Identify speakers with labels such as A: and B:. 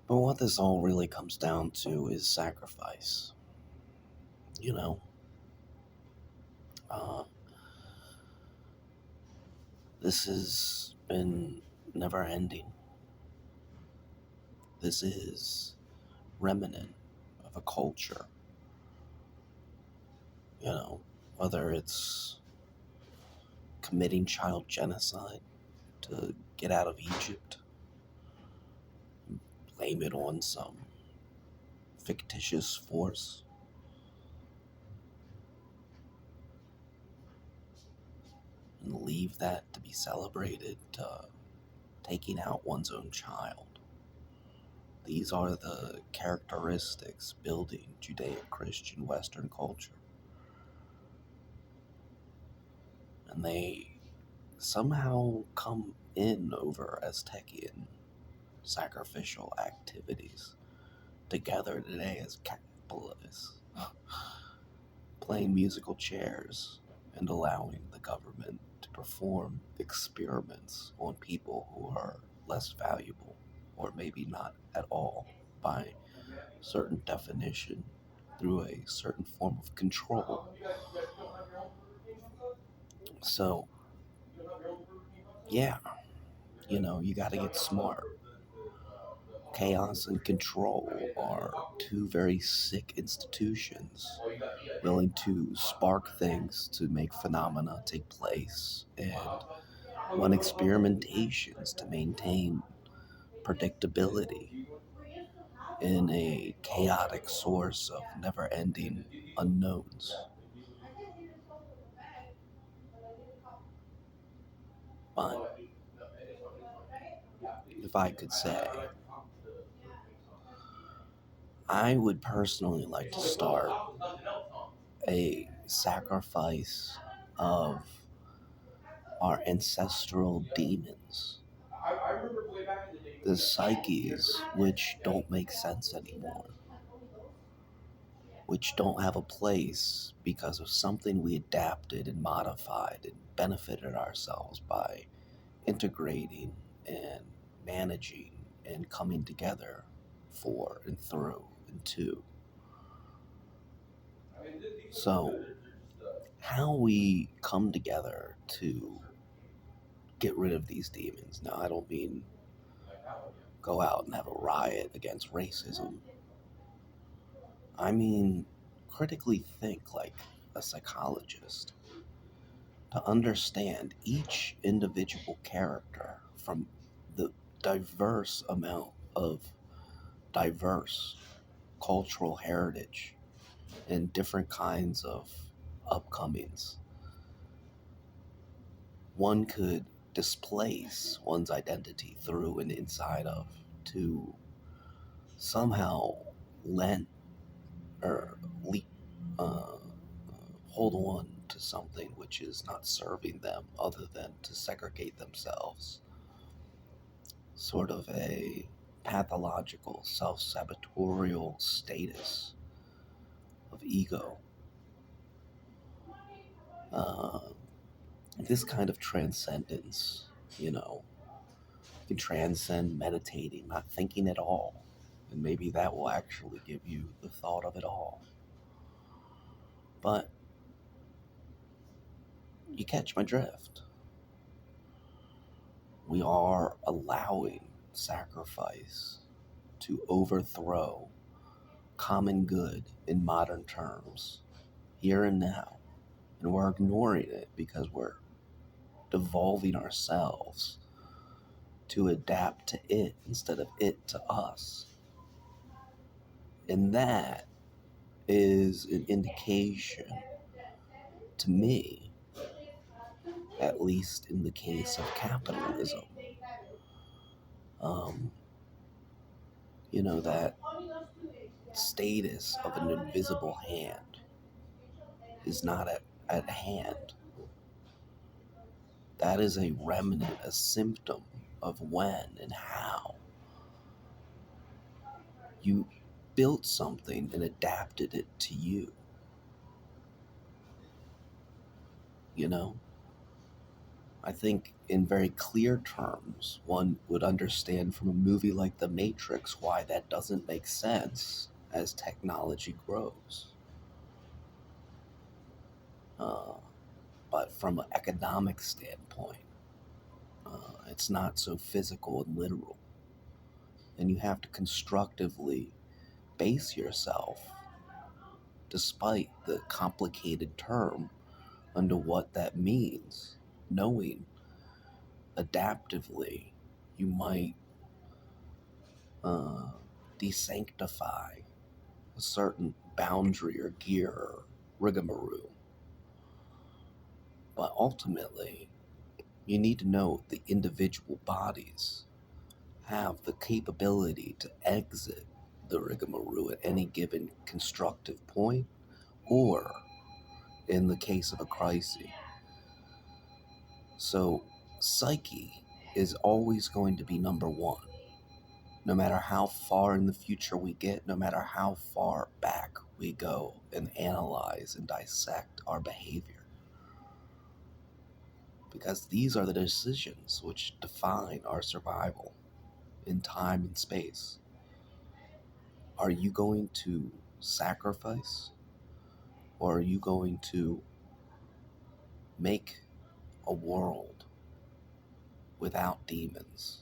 A: But what this all really comes down to is sacrifice. You know, uh, this has been never ending. This is remnant of a culture, whether it's committing child genocide to get out of Egypt, blame it on some fictitious force, and leave that to be celebrated, taking out one's own child. These are the characteristics building Judeo Christian Western culture. And they somehow come in over Aztecian sacrificial activities together today as capitalists, playing musical chairs and allowing the government to perform experiments on people who are less valuable, or maybe not at all, by certain definition through a certain form of control. So, yeah, you got to get smart. Chaos and control are two very sick institutions willing to spark things to make phenomena take place and run experimentations to maintain predictability in a chaotic source of never ending unknowns. But if I could say, I would personally like to start a sacrifice of our ancestral demons, the psyches which don't make sense anymore, which don't have a place because of something we adapted and modified and benefited ourselves by integrating and managing and coming together for and through and to. So, how we come together to get rid of these demons. Now, I don't mean go out and have a riot against racism. I mean, critically think like a psychologist to understand each individual character from the diverse amount of diverse cultural heritage and different kinds of upcomings. One could displace one's identity through and inside of to somehow lend or le- uh, hold on to something which is not serving them other than to segregate themselves. Sort of a pathological, self sabotorial status of ego. Uh, this kind of transcendence, you can transcend meditating, not thinking at all. And maybe that will actually give you the thought of it all. But you catch my drift. We are allowing sacrifice to overthrow common good in modern terms, here and now. And we're ignoring it because we're devolving ourselves to adapt to it instead of it to us. And that is an indication to me, at least in the case of capitalism, um, that status of an invisible hand is not at hand. That is a remnant, a symptom of when and how you built something and adapted it to you. You know, I think, in very clear terms, one would understand from a movie like The Matrix why that doesn't make sense as technology grows. Uh, but from an economic standpoint, it's not so physical and literal. And you have to constructively base yourself, despite the complicated term, under what that means, knowing adaptively you might uh, desanctify a certain boundary or gear or rigmarole. But ultimately, you need to know the individual bodies have the capability to exit the rigmarole at any given constructive point, or in the case of a crisis. So, psyche is always going to be number one. No matter how far in the future we get, no matter how far back we go and analyze and dissect our behavior. Because these are the decisions which define our survival in time and space. Are you going to sacrifice, or are you going to make a world without demons?